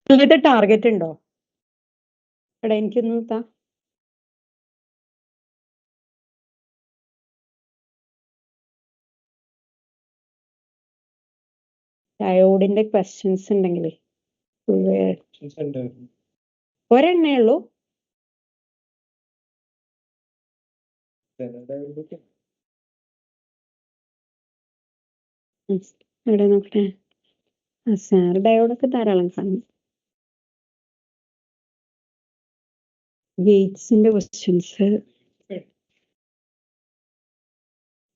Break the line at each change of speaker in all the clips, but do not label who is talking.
നിങ്ങളുടെ ടാർഗറ്റ് ഉണ്ടോ? എടാ എനിക്കൊന്ന് താ. ഡയോഡിന്റെ ക്വസ്റ്റ്യൻസ് ഉണ്ടെങ്കിലേ ഒരെണ്ണേ ഉള്ളൂ. എവിടെ നോക്കട്ടെ. സാർ ഡയോഡൊക്കെ ധാരാളം കാണും. ഗേറ്റ്സിന്റെ ക്വസ്റ്റ്യൻസ്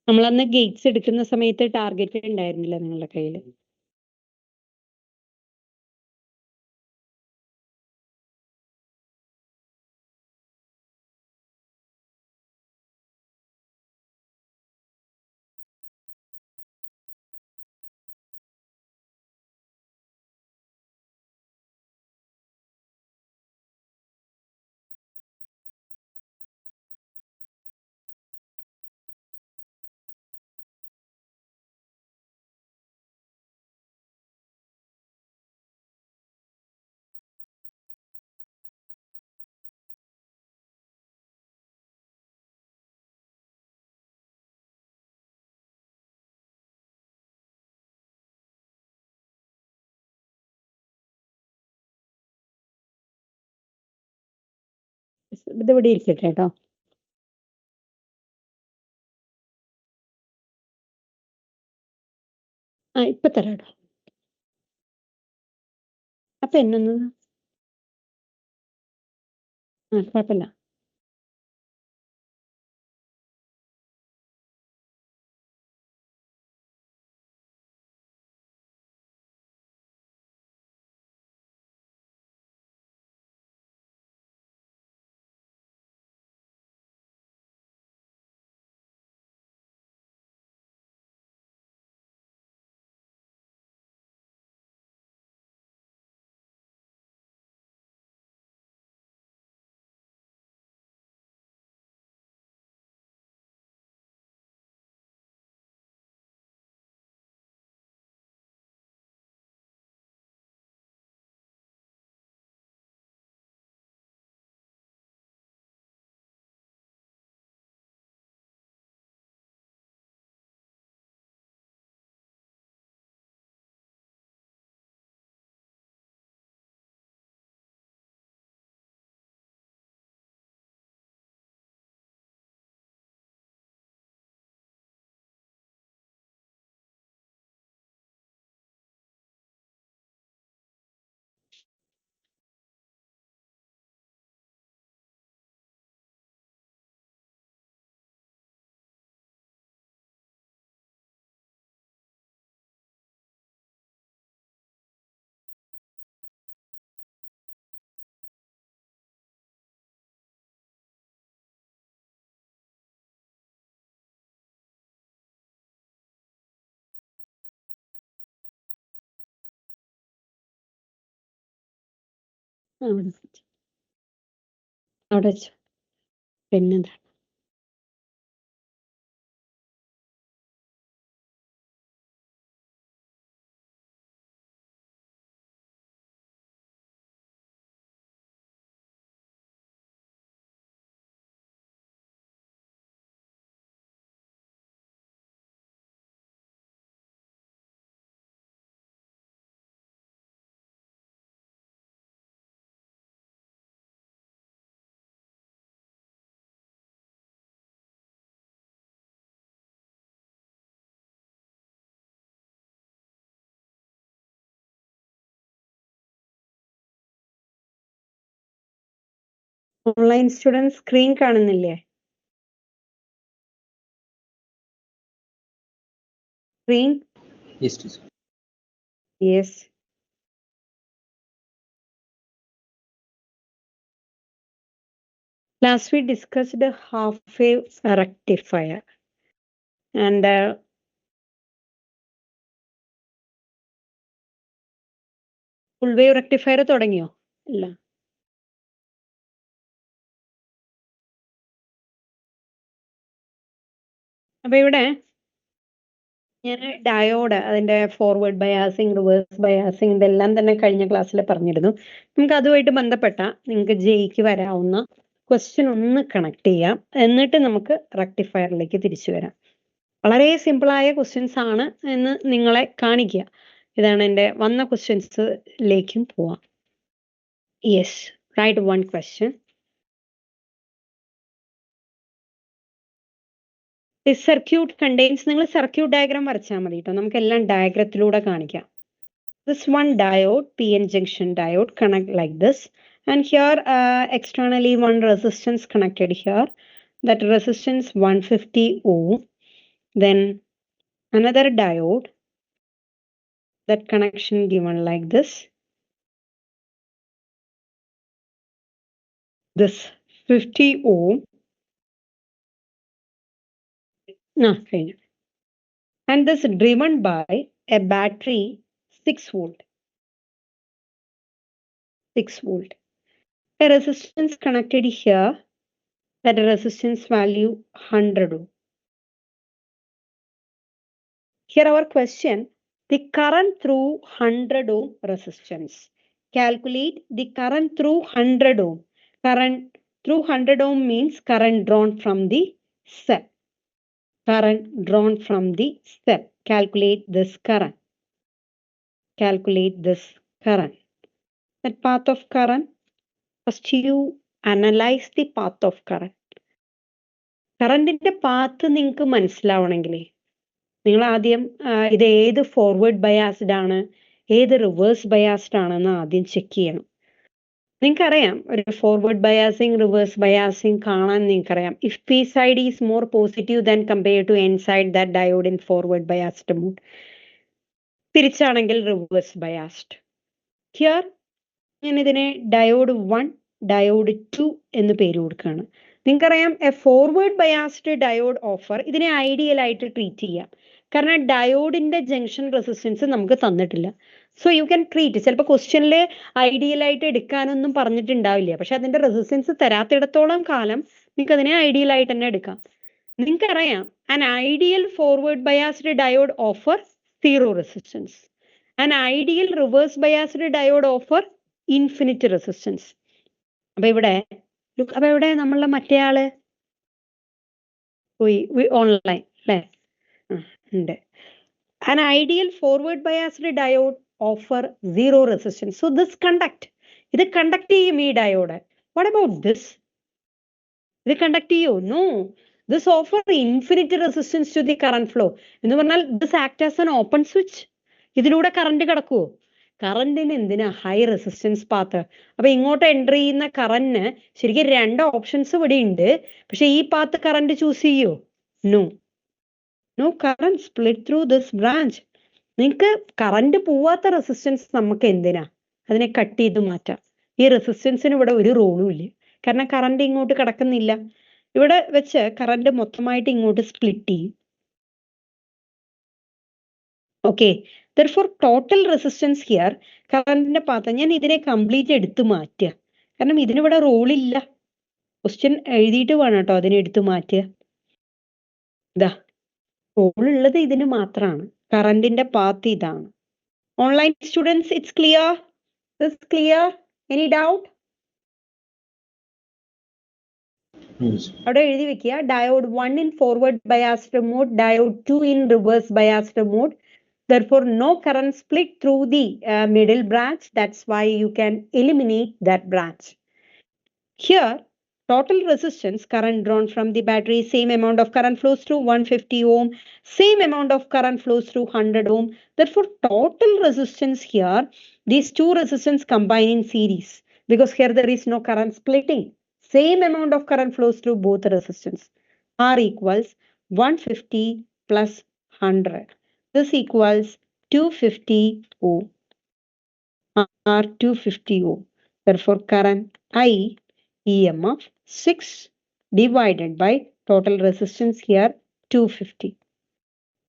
നമ്മളന്ന് ഗേറ്റ്സ് എടുക്കുന്ന സമയത്ത് ടാർഗറ്റ് ഉണ്ടായിരുന്നില്ല നിങ്ങളുടെ കയ്യിൽ. ഇത് ഇവിടെ ഇരിക്കട്ടെ കേട്ടോ. ഇപ്പൊ തരാട്ടോ. അപ്പൊ എന്നൊന്ന് കുഴപ്പമില്ല. അവിടെ വെച്ചു. പിന്നെന്താ? ഓൺലൈൻ സ്റ്റുഡന്റ് സ്ക്രീൻ കാണുന്നില്ലേ? Screen?
Yes, teacher.
Yes. Last we discussed the half-wave rectifier and full wave rectifier തുടങ്ങിയോ? ഇല്ല. അപ്പൊ ഇവിടെ ഞാൻ ഡയോഡ് അതിന്റെ ഫോർവേഡ് ബയാസിങ് റിവേഴ്സ് ബയാസിങ് ഇതെല്ലാം തന്നെ കഴിഞ്ഞ ക്ലാസ്സിൽ പറഞ്ഞിരുന്നു. നമുക്ക് അതുമായിട്ട് ബന്ധപ്പെട്ട നിങ്ങൾക്ക് ജെയ്ക്ക് വരാവുന്ന ക്വസ്റ്റ്യൻ ഒന്ന് കണക്ട് ചെയ്യാം, എന്നിട്ട് നമുക്ക് റെക്ടിഫയറിലേക്ക് തിരിച്ചു വരാം. വളരെ സിമ്പിളായ ക്വസ്റ്റ്യൻസ് ആണ് എന്ന് നിങ്ങളെ കാണിക്കുക. ഇതാണ് എൻ്റെ വന്ന ക്വസ്റ്റ്യൻസിലേക്കും പോവാം. Yes, right one question. The circuit contains, നിങ്ങൾ സർക്യൂട്ട് ഡയഗ്രാം വരച്ചാൽ മതി കേട്ടോ, നമുക്കെല്ലാം ഡയഗ്രത്തിലൂടെ കാണിക്കാം. This one diode, PN junction diode, connect like this, and here externally one resistance connected here. That resistance 150 ohm. Then another diode, that connection given like this. This 50 ohm. And this driven by a battery 6 volt. 6 volt. A resistance connected here, that resistance value 100 ohm. Here our question, the current through 100 ohm resistance. Calculate the current through 100 ohm. Current through 100 ohm means current drawn from the cell. Current drawn from the cell. Calculate this current. Calculate this current. That path of current, first you analyze the path of current. കറണ്ടിന്റെ path നിങ്ങൾക്ക് മനസ്സിലാവണമെങ്കിലേ നിങ്ങൾ ആദ്യം ഇത് ഏത് forward biased ആണ്, ഏത് reverse biased ആണെന്ന് ആദ്യം ചെക്ക് ചെയ്യണം. നിങ്ങൾക്കറിയാം ഒരു ഫോർവേഡ് ബയാസിങ് റിവേഴ്സ് ബയാസിങ് കാണാൻ നിങ്ങൾക്കറിയാം. If P side is more positive than compare to N side that diode in forward biased mode. തിരിച്ചാണെങ്കിൽ റിവേഴ്സ് ബയാസ്ഡ്. ഹിയർ ഞാൻ ഇതിനെ ഡയോഡ് 1 ഡയോഡ് 2 എന്ന് പേര് കൊടുക്കുകയാണ്. നിങ്ങൾക്കറിയാം A forward biased diode offer ഇതിനെ ഐഡിയൽ ആയിട്ട് ട്രീറ്റ് ചെയ്യാം, കാരണം ഡയോഡിന്റെ ജംഗ്ഷൻ റെസിസ്റ്റൻസ് നമുക്ക് തന്നിട്ടില്ല. സോ യു ക്യാൻ ട്രീറ്റ്, ചിലപ്പോൾ ക്വസ്റ്റ്യനിൽ ഐഡിയൽ ആയിട്ട് എടുക്കാനൊന്നും പറഞ്ഞിട്ടുണ്ടാവില്ല, പക്ഷെ അതിന്റെ റെസിസ്റ്റൻസ് തരാത്തിടത്തോളം കാലം നിങ്ങൾക്ക് അതിനെ ഐഡിയൽ ആയിട്ട് തന്നെ എടുക്കാം. നിങ്ങൾക്കറിയാം an ideal forward biased diode offer 0 resistance, an ideal reverse biased diode offer infinite resistance. അപ്പൊ ഇവിടെ നമ്മളുടെ മറ്റേ ആള് പോയി ഓൺലൈൻ അല്ലേ? ഉണ്ട്. An ideal forward biased diode offer 0 resistance. So this conduct. ഇത് കണ്ടക്ട് ചെയ്യും ഈ ഡയോഡ്. What about this? ഇത് കണ്ടക്ട് ചെയ്യോ? No. This offer infinite resistance to the current flow. എന്ന് പറഞ്ഞാൽ this act as an open switch. ഇതിലൂടെ current കിടക്കുവോ? കറണ്ടിന് എന്തിനാ high resistance path. അപ്പൊ ഇങ്ങോട്ട് എൻട്രി ചെയ്യുന്ന കറന്റിന് ശരിക്കും 2 ഓപ്ഷൻസ് ഇവിടെ ഉണ്ട്, പക്ഷെ ഈ പാത്ത് കറണ്ട് ചൂസ് ചെയ്യോ? No. No current split through this branch. നിങ്ങൾക്ക് കറണ്ട് പോവാത്ത റെസിസ്റ്റൻസ് നമുക്ക് എന്തിനാ, അതിനെ കട്ട് ചെയ്ത് മാറ്റാം. ഈ റെസിസ്റ്റൻസിന് ഇവിടെ ഒരു റോളും ഇല്ല, കാരണം കറണ്ട് ഇങ്ങോട്ട് കിടക്കുന്നില്ല. ഇവിടെ വെച്ച് കറണ്ട് മൊത്തമായിട്ട് ഇങ്ങോട്ട് സ്പ്ലിറ്റ് ചെയ്യും. Okay, therefore total resistance here, കറണ്ടിന്റെ പാത്ത് ഞാൻ ഇതിനെ കംപ്ലീറ്റ് എടുത്തു മാറ്റുക, കാരണം ഇതിനിവിടെ റോളില്ല. ക്വസ്റ്റ്യൻ എഴുതിയിട്ട് വേണം കേട്ടോ അതിനെ എടുത്തു മാറ്റുക. ഇതാ റോൾ ഉള്ളത് ഇതിന് മാത്രമാണ്, കറണ്ടിന്റെ പാത്ത് ഇതാണ്. Online students, it's clear? This clear? Any doubt? അവിടെ എഴുതി വെക്കുക, diode 1 in forward biased mode, diode 2 in reverse biased mode. Therefore no current split through the middle branch. That's why you can eliminate that branch. Here total resistance, current drawn from the battery, same amount of current flows through 150 ohm, same amount of current flows through 100 ohm. Therefore total resistance here, these two resistance combine in series, because here there is no current splitting. Same amount of current flows through both resistance. R equals 150 plus 100. This equals 250 ohm. R 250 ohm. Therefore current I, EMF 6 divided by total resistance here 250.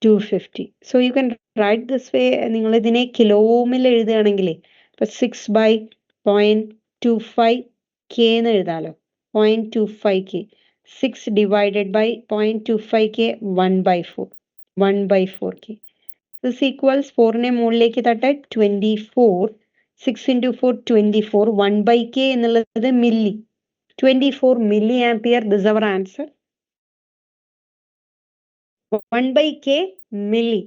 250. So you can write this way. നിങ്ങൾ ഇതിനെ kilo ഓമിൽ എഴുതുകയാണെങ്കിൽ ഇപ്പൊ 6/0.25 k എന്ന് എഴുതാലോ. 0.25 k. 6 divided by 0.25 k 1/4. 1/4 k. This equals 4നെ മുകളിലേക്ക് തട്ടെ 24. 6 into 4 24. 1 by k എന്നുള്ളത് milli. 24 milliampere. This is our answer. 1 by k milli.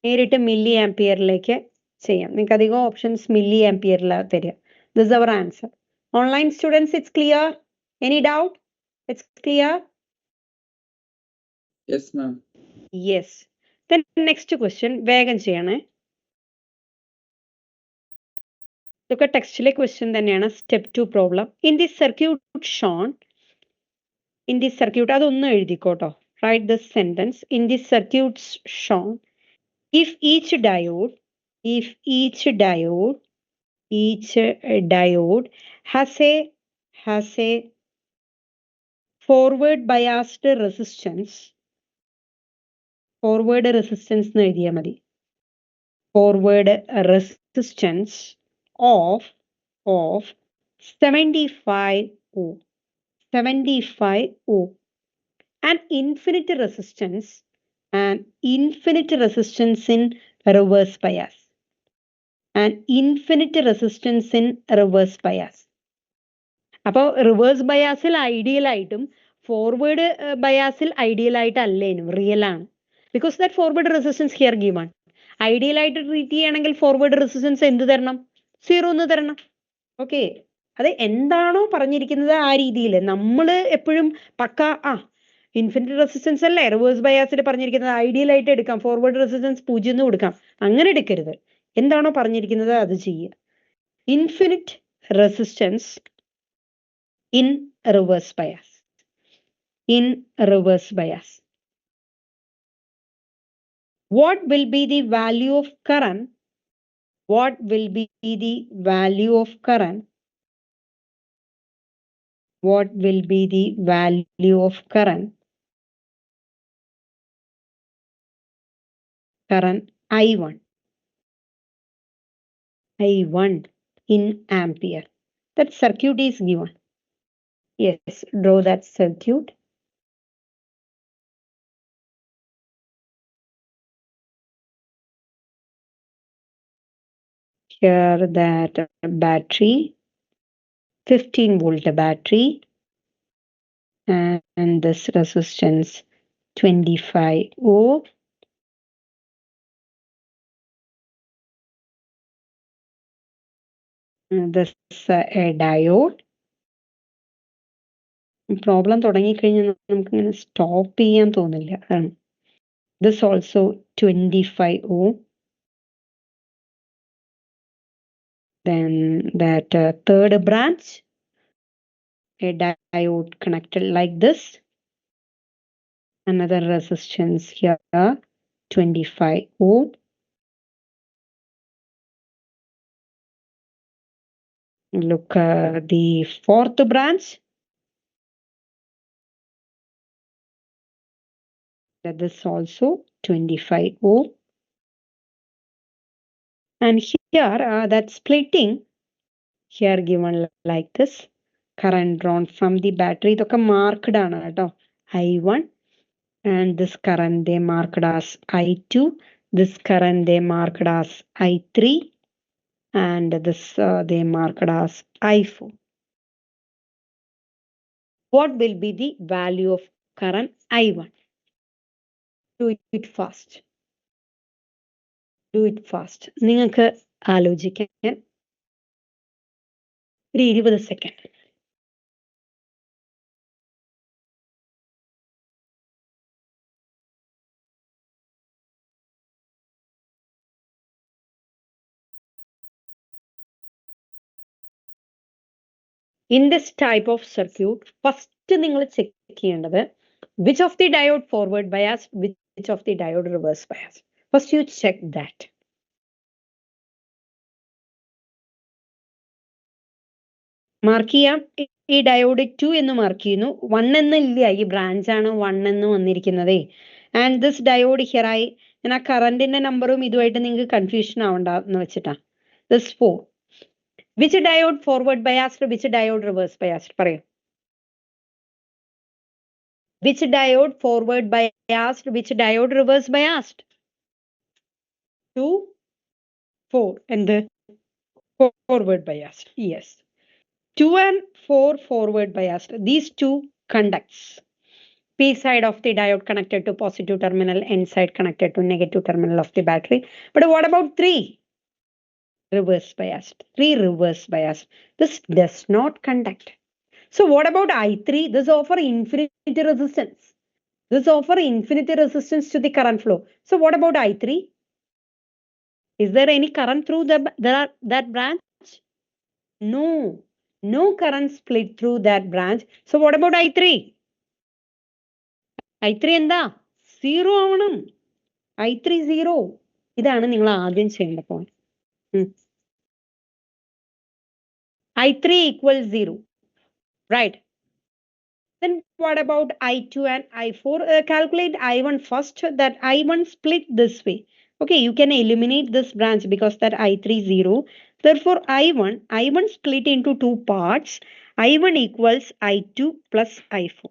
നേരിട്ട് milli ആംപിയറിലേക്ക് ചെയ്യാം. നിങ്ങൾക്ക് അധികം ഓപ്ഷൻസ് മില്ലി ആംപിയറിലാണ് തരിക. This is our answer. Online students, it's clear? Any doubt? It's clear?
Yes, ma'am.
Yes. Then next question, വേഗം ചെയ്യണേ. ഇതൊക്കെ ടെക്സ്റ്റിലെ ക്വസ്റ്റ്യൻ തന്നെയാണ്. Step 2 problem. In the circuit shown, in the circuit അതൊന്നും എഴുതിക്കോട്ടോ. Write this sentence. In the circuits shown, if each diode has a forward biased resistance, forward resistance എന്ന് എഴുതിയാൽ മതി. Forward resistance of 75 ohm, 75 ohm, and infinite resistance in reverse bias, and infinite resistance in reverse bias. അപ്പോൾ reverse ബയാസിൽ ideal ആയിട്ടും forward ബയാസിൽ ideal ആയിട്ടല്ലേനും real ആണ്. Because that forward resistance here given. Ideal ആയിട്ട് treat ചെയ്യണമെങ്കിൽ forward resistance എന്ത് തരണം? 0 എന്ന് തരണം. Okay, അത് എന്താണോ പറഞ്ഞിരിക്കുന്നത് ആ രീതിയിൽ നമ്മൾ എപ്പോഴും പക്ക ഇൻഫിനിറ്റ് റെസിസ്റ്റൻസ് അല്ലേ റിവേഴ്സ് ബയാസിൽ പറഞ്ഞിരിക്കുന്നത്, ഐഡിയൽ ആയിട്ട് എടുക്കാം. ഫോർവേഡ് റെസിസ്റ്റൻസ് 0 എന്ന് കൊടുക്കാം. അങ്ങനെ എടുക്കരുത്. എന്താണോ പറഞ്ഞിരിക്കുന്നത് അത് ചെയ്യുക. Infinite resistance in reverse bias, in reverse bias. What will be the value of current? What will be the value of current? What will be the value of current? Current I1. I1 in ampere. That circuit is given. Yes, draw that circuit. Here that battery, 15 volt battery, and this resistance 25 ohm. This a diode. Problem തുടങ്ങിക്കഴിഞ്ഞാൽ നമുക്ക് ഇങ്ങനെ stop ചെയ്യാൻ തോന്നില്ല. അതാണ്. This also 25 ohm. Then that third branch, a diode connected like this. Another resistance here, 25 ohm. Look, the fourth branch. This also 25 ohm. And here that splitting here given like this. Current drawn from the battery. ഇതൊക്കെ marked ആണ് കേട്ടോ. I1. And this current they marked as I2. This current they marked as I3. And this they marked as I4. What will be the value of current I1? Do it fast. Do it fast. നിങ്ങൾക്ക് ആലോചിക്കാൻ ഒരു 20 second. In this type of circuit, first നിങ്ങൾ check ചെയ്യേണ്ടത് which of the diode forward bias, which of the diode reverse bias. First you check that. Mark ചെയ്യാം. ഈ diode 2 എന്ന് mark ചെയ്യുന്നു. 1 എന്ന് ഇല്ല, ഈ ബ്രാഞ്ച് ആണ് 1 എന്ന് വന്നിരിക്കുന്നതേ. ആൻഡ് ദിസ് ഡയോഡ് ഹിയറായി. ഞാൻ ആ കറണ്ടിന്റെ നമ്പറും ഇതുമായിട്ട് നിങ്ങൾക്ക് കൺഫ്യൂഷൻ ആവണ്ട എന്ന് വെച്ചിട്ടാ. This 4. Which diode forward biased, which diode reverse biased പറയൂ. Which diode forward biased, which diode reverse biased? 2, 4. And the forward biased. Yes. 2 and 4 forward biased. These two conducts. P side of the diode connected to positive terminal, N side connected to negative terminal of the battery. But what about 3? Reverse biased. 3 reverse biased. This does not conduct. So what about I3? This offer infinity resistance. This offer infinity resistance to the current flow. So what about I3? Is there any current through that branch? No. No current split through that branch. So what about I3? I3 എന്താ? 0 ആവണം. I3 0. ഇതാണ് നിങ്ങൾ ആദ്യം ചെയ്യേണ്ട point. I3 equals 0. Right. Then what about I2 and I4? Calculate I1 first. That I1 split this way. Okay, you can eliminate this branch because that I3 is 0. Therefore, I1 split into two parts. I1 equals I2 plus I4.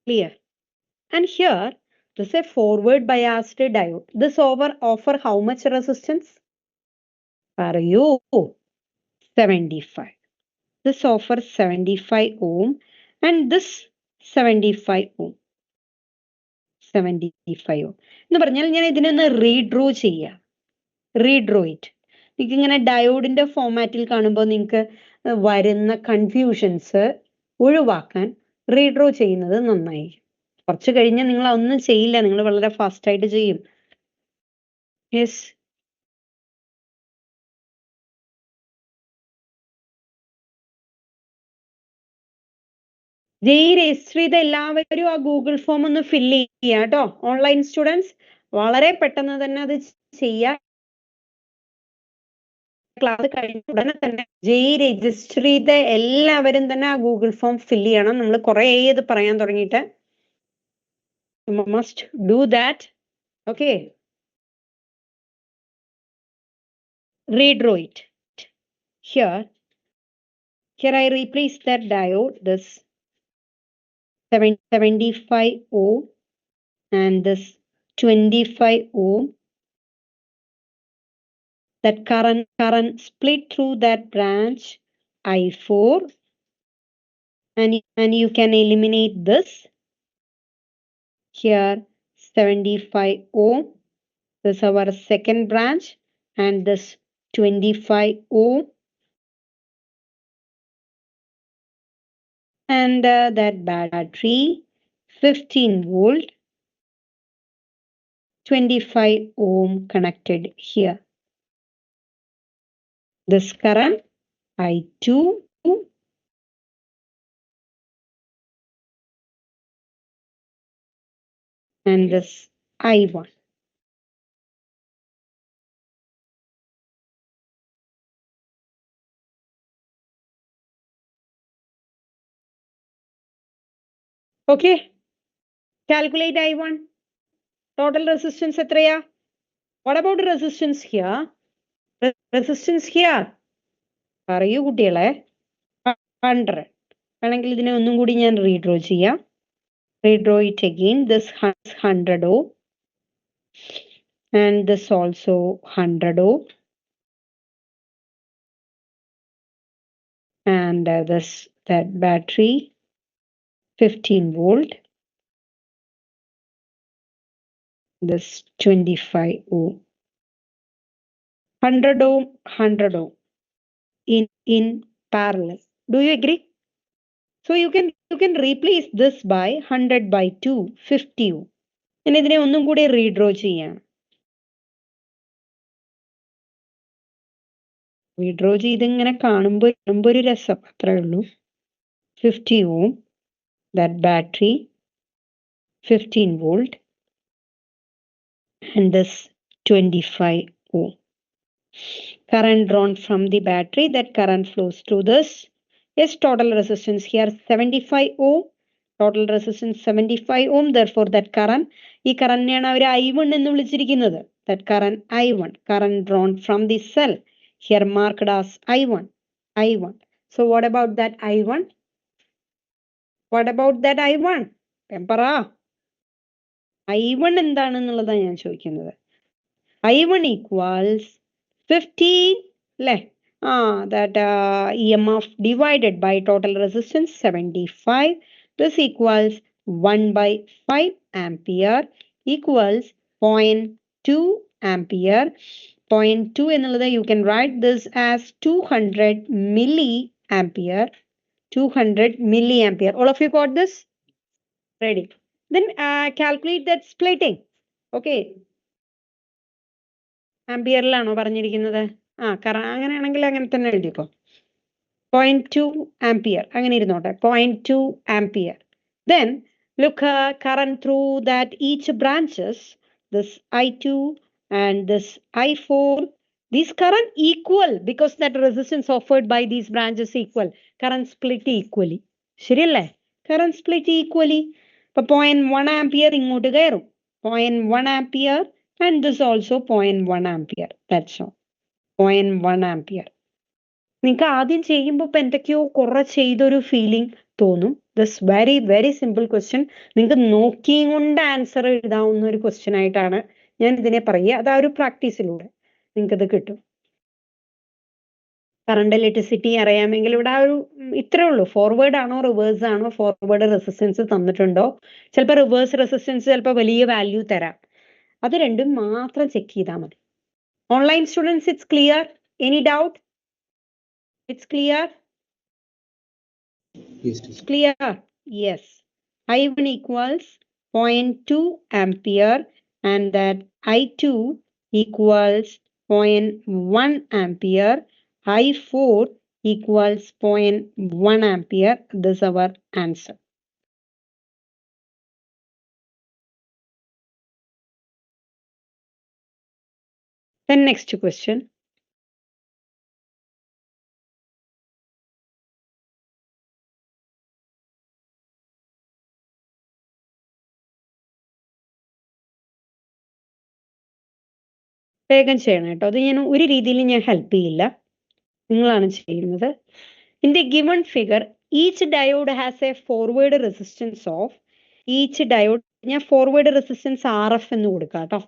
Clear? And here, this is a forward biased diode. This offer how much resistance? For you, 75. This offers 75 ohm and this 75 ohm. 75 ohm. എന്ന് പറഞ്ഞാൽ ഞാൻ ഇതിനൊന്ന് redraw ചെയ്യാം. Redraw it. നിങ്ങൾക്ക് ഇങ്ങനെ ഡയോഡിന്റെ ഫോമാറ്റിൽ കാണുമ്പോൾ നിങ്ങൾക്ക് വരുന്ന കൺഫ്യൂഷൻസ് ഒഴിവാക്കാൻ റീഡ്രോ ചെയ്യുന്നത് നന്നായി. കുറച്ച് കഴിഞ്ഞാൽ നിങ്ങൾ ഒന്നും ചെയ്യില്ല, നിങ്ങൾ വളരെ ഫാസ്റ്റ് ആയിട്ട് ചെയ്യും. യെസ്, ജെഇ രജിസ്റ്റർ ചെയ്ത എല്ലാവരും ആ ഗൂഗിൾ ഫോം ഒന്ന് ഫില്ല് ചെയ്യുക കേട്ടോ. ഓൺലൈൻ സ്റ്റുഡൻസ് വളരെ പെട്ടെന്ന് തന്നെ അത് ചെയ്യുക. ക്ലാസ് കഴിഞ്ഞ ഉടനെ തന്നെ ജെഇ രജിസ്റ്റർ ചെയ്ത എല്ലാവരും തന്നെ ആ ഗൂഗിൾ ഫോം ഫില്ല് ചെയ്യണം. നമ്മൾ കുറേ ഇത് പറയാൻ തുടങ്ങിയിട്ട്. Must do that. Okay, redraw it. Here I replace that diode, this 75 ohm and this 25 ohm. That current split through that branch I4, and you can eliminate this. Here 75 ohm. This is our second branch, and this 25 ohm. And that battery 15 volt, 25 ohm connected here. This current I2 and this I1. Okay, calculate I1. Total resistance എത്രയാ? What about resistance here? Resistance here പറയൂ കുട്ടികളെ. 100. വേണമെങ്കിൽ ഇതിനെ ഒന്നും കൂടി ഞാൻ redraw ചെയ്യാം. Redraw it again. This 100 ohm and this also 100 ohm, and that battery 15 volt, this 25 ohm, 100 ohm, 100 ohm in parallel. Do you agree? So you can replace this by 100 by 2, 50 ohm. ഞാൻ ഇതിനെ ഒന്നും കൂടി redraw ചെയ്യാം. Redraw ചെയ്ത് ഇങ്ങനെ കാണുമ്പോൾ ഒരു രസം, അത്രേ ഉള്ളൂ. 50 ohm, that battery 15 volt, and this 25 ohm. Current drawn from the battery, that current flows through this. Yes, total resistance here 75 ohm. Total resistance 75 ohm. Therefore, that current, ഈ കറന്റിനെയാണ് അവർ I1 എന്ന് വിളിച്ചിരിക്കുന്നത്. That current I1, current drawn from the cell, here marked as I1. I1. So what about that I1? What about that I1? Tempera. I1 എന്താണെന്നുള്ളതാണ് ഞാൻ ചോദിക്കുന്നത്. I1 equals 15, അല്ലേ? That EMF divided by total resistance 75. This equals 1 by 5 ampere equals 0.2 ampere. 0.2 എന്നുള്ളത് you can write this as 200 milliampere. 200 milliampere. All of you got this? Ready? Then calculate that splitting. Okay. ആംപിയറിലാണോ പറഞ്ഞിരിക്കുന്നത്? അങ്ങനെയാണെങ്കിൽ അങ്ങനെ തന്നെ എഴുതിക്കോ. 0.2 ampere അങ്ങനെ ഇരുന്നോട്ടെ. 0.2 ampere. Then look current through that each branches, this I2 and this I4, these current equal because that resistance offered by these branches equal. Current split equally. ശരിയല്ലേ? Current split equally. അപ്പൊ 0.1 ampere ഇങ്ങോട്ട് കയറും. 0.1 ampere and this also 0.1 ampere. That's all. 0.1 ampere. നിങ്ങൾക്ക് ആദ്യം ചെയ്യുമ്പോൾ ഇപ്പൊ എന്തൊക്കെയോ കുറെ ചെയ്തൊരു ഫീലിംഗ് തോന്നും. This very very simple question. നിങ്ങൾക്ക് നോക്കിയും കൊണ്ട് ആൻസർ എഴുതാവുന്ന ഒരു ക്വസ്റ്റ്യൻ ആയിട്ടാണ് ഞാൻ ഇതിനെ പറയുക. അത് ആ ഒരു പ്രാക്ടീസിലൂടെ നിങ്ങൾക്കത് കിട്ടും. കറണ്ട് ഇലക്ട്രിസിറ്റി അറിയാമെങ്കിൽ ഇവിടെ ആ ഒരു ഇത്രേ ഉള്ളൂ. ഫോർവേഡ് ആണോ റിവേഴ്സ് ആണോ, ഫോർവേഡ് റെസിസ്റ്റൻസ് തന്നിട്ടുണ്ടോ, ചിലപ്പോൾ റിവേഴ്സ് റെസിസ്റ്റൻസ് ചിലപ്പോൾ വലിയ വാല്യൂ തരാം. അത് രണ്ടും മാത്രം ചെക്ക് ചെയ്താൽ മതി. Online students, it's clear? Any doubt? It's clear?
Yes.
Clear? Yes. I1 equals 0.2 ampere and that I2 equals 0.1 ampere. I4 equals 0.1 ampere. This is our answer. Then next question. വേഗം ചെയ്യണം കേട്ടോ. അത് ഞാൻ ഒരു രീതിയിലും ഞാൻ ഹെൽപ്പ് ചെയ്യില്ല, നിങ്ങളാണ് ചെയ്യുന്നത്. In the given figure, each diode has a forward resistance of each diode. ഞാൻ forward resistance RF എന്ന് കൊടുക്കാം കേട്ടോ.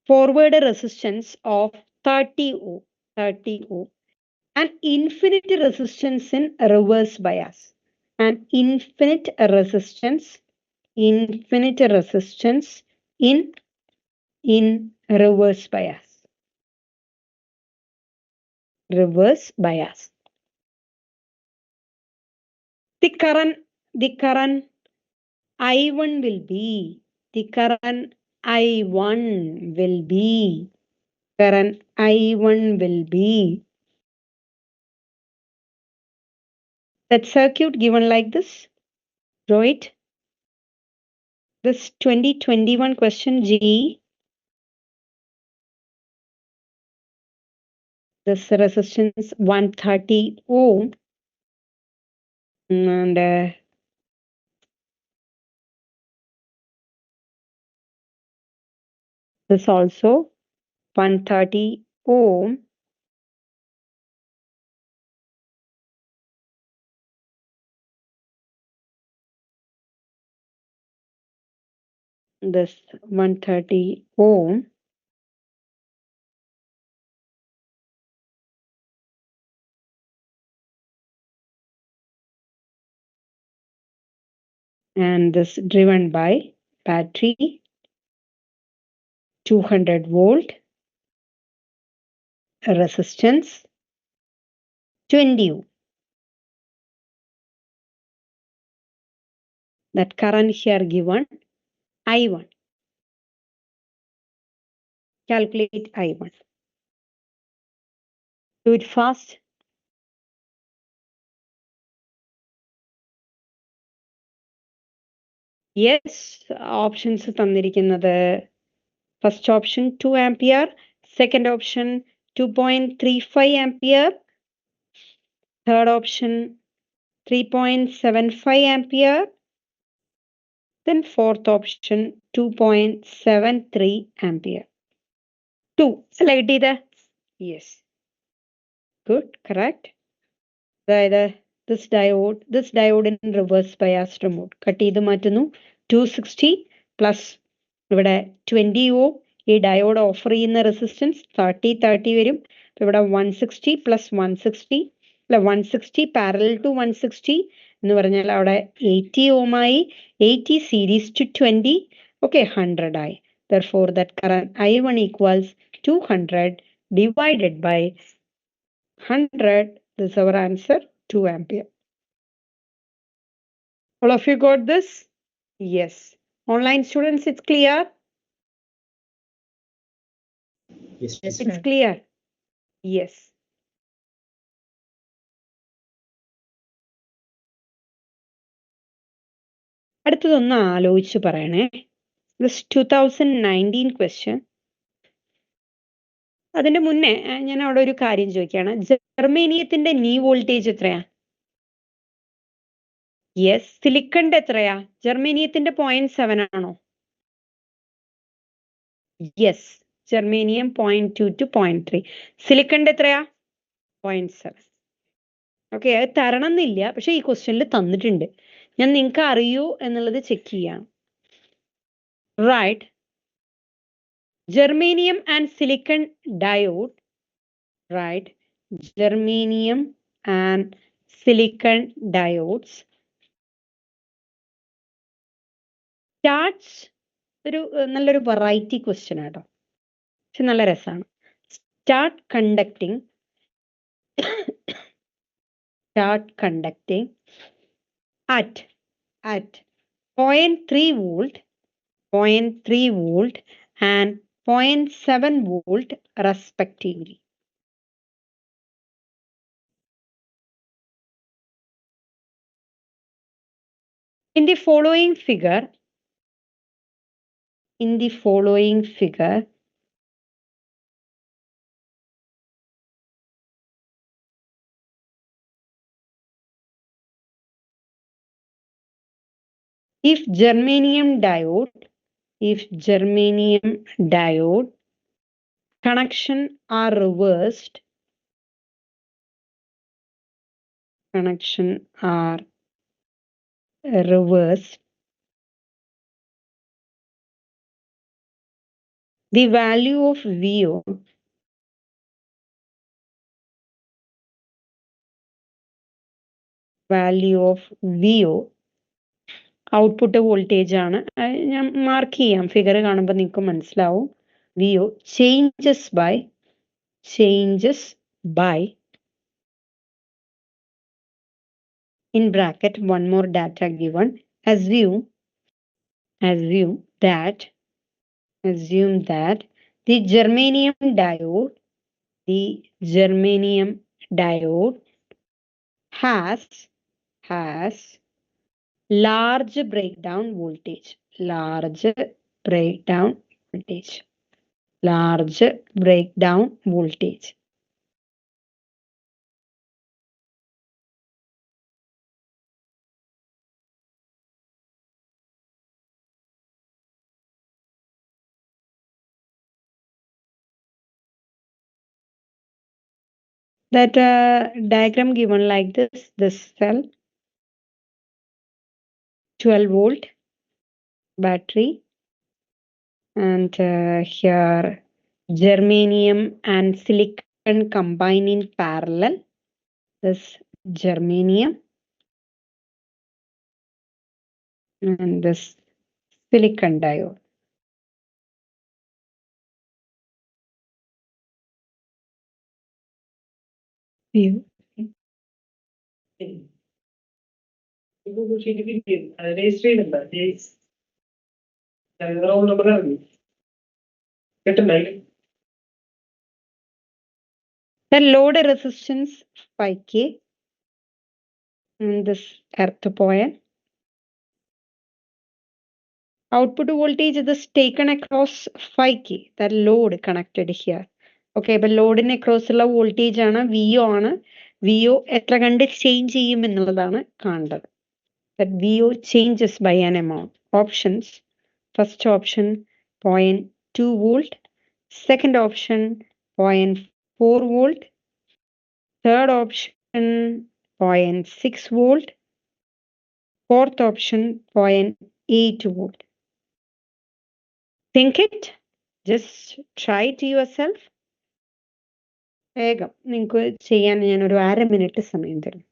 Forward resistance of 30 ohm, 30 ohm, and infinite resistance in reverse bias, and infinite resistance in reverse bias. Reverse bias. The current I1 will be, the current I1 will be, current I1 will be, that circuit given like this. Draw it. This 2021 question G. This resistance 130 ohm and this also 130 ohm. This 130 ohm. And this driven by battery 200 volt, resistance 20 ohm. That current here given I1. Calculate I1. Do it fast. Yes, options തന്നിരിക്കുന്നത്. First option 2 ampere, second option 2.35 ampere, third option 3.75 ampere, then fourth option 2.73 ampere. 2 select either. Yes, good, correct. അതായത് this diode in reverse biased mode. Cut ചെയ്ത് മാറ്റുന്നു. 260 plus ഇവിടെ 20 ohm, ഈ diode offer ചെയ്യുന്ന resistance 30 വരും. ഇവിടെ 160 plus 160 അല്ല 160 parallel to 160 എന്ന് പറഞ്ഞാൽ അവിടെ 80 ohm ആയി. 80 സീരീസ് ടു 20, okay, 100 ആയി. Therefore, that current I1 equals 200 divided by 100. This is our answer, 2 ampere. All of you got this? Yes. Online students, it's clear?
Yes,
It's
ma'am.
clear. Yes. അടുത്തതൊന്ന് ആലോചിച്ച് പറയണേ. This 2019 question. അതിന്റെ മുന്നേ ഞാൻ അവിടെ ഒരു കാര്യം ചോദിക്കുകയാണ്. ജർമേനിയത്തിന്റെ നീ വോൾട്ടേജ് എത്രയാ? യെസ്. സിലിക്കണിന്റെ എത്രയാ? ജർമേനിയത്തിന്റെ 0.7 ആണോ? യെസ്. Germanium 0.2 to 0.3. സിലിക്കണിന്റെ എത്രയാ? 0.7. ഓക്കെ, അത് തരണം എന്നില്ല, പക്ഷെ ഈ ക്വസ്റ്റ്യനിൽ തന്നിട്ടുണ്ട്. ഞാൻ നിങ്ങൾക്ക് അറിയൂ എന്നുള്ളത് ചെക്ക് ചെയ്യാം. Right. Germanium and silicon diode, right? Germanium and silicon diodes starts ഒരു നല്ലൊരു വെറൈറ്റി ക്വസ്റ്റ്യൻ ആട്ടോ, പക്ഷെ നല്ല രസമാണ്. start conducting at 0.3 volt, 0.3 volt and 0.7 volt respectively. In the following figure, if germanium diode connection are reversed, the value of VO output voltage ആണ്. ഞാൻ mark ചെയ്യാം, figure കാണുമ്പോൾ നിങ്ങൾക്ക് മനസ്സിലാവും. VO changes by in bracket one more data given. Assume that the germanium diode has large breakdown voltage. That diagram given like this cell 12 volt battery, and here germanium and silicon combine in parallel. This germanium and this silicon diode. View. The load resistance 5K and this earth point. Output voltage is taken across 5K, that load connected here. Okay, but load in across the voltage ആണ്, VO ആണ്. VO എത്ര കണ്ട് change ചെയ്യും എന്നുള്ളതാണ് കാണേണ്ടത്. That VO changes by an amount. Options: first option 0.2 volt, second option 0.4 volt, third option 0.6 volt, fourth option 0.8 volt. Think it. Just try it yourself. വേഗം നിങ്ങൾക്ക് ചെയ്യാൻ ഞാനൊരു 1/2 മിനിറ്റ് സമയം തരും.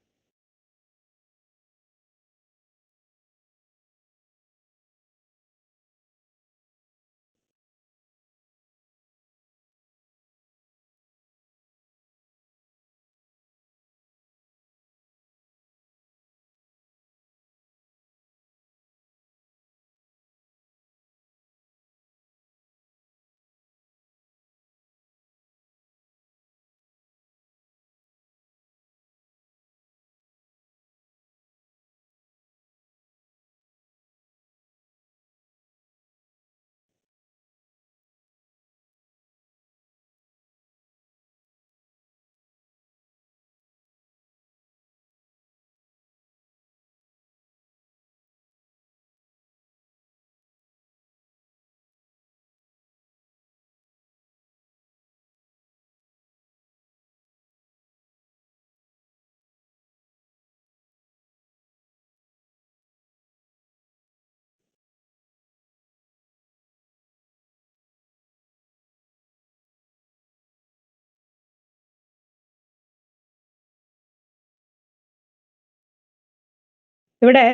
ഇവിടെ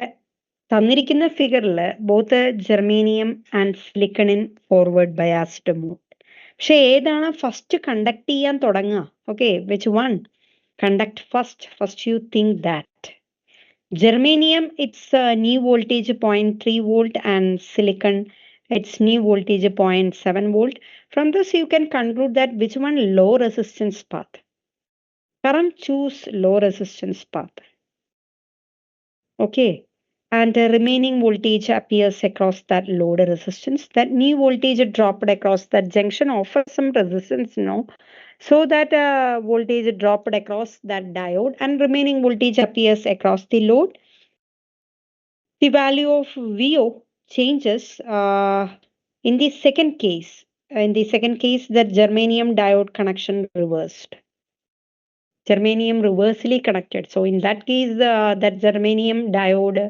തന്നിരിക്കുന്ന ഫിഗറിൽ both germanium and silicon in forward biased mode. പക്ഷെ ഏതാണ് ഫസ്റ്റ് കണ്ടക്ട് ചെയ്യാൻ തുടങ്ങുക? Okay, which one conduct first you think that. Germanium, it's new voltage 0.3 volt, and silicon, it's new voltage 0.7 volt. From this, you can conclude that which one low resistance path. Current choose low resistance path. Okay, and the remaining voltage appears across that load resistance. That new voltage dropped across that junction offers some resistance, no? So that voltage dropped across that diode, and remaining voltage appears across the load. The value of VO changes in the second case. In the second case, that germanium diode connection reversed. Germanium reversely connected. So in that case, that germanium diode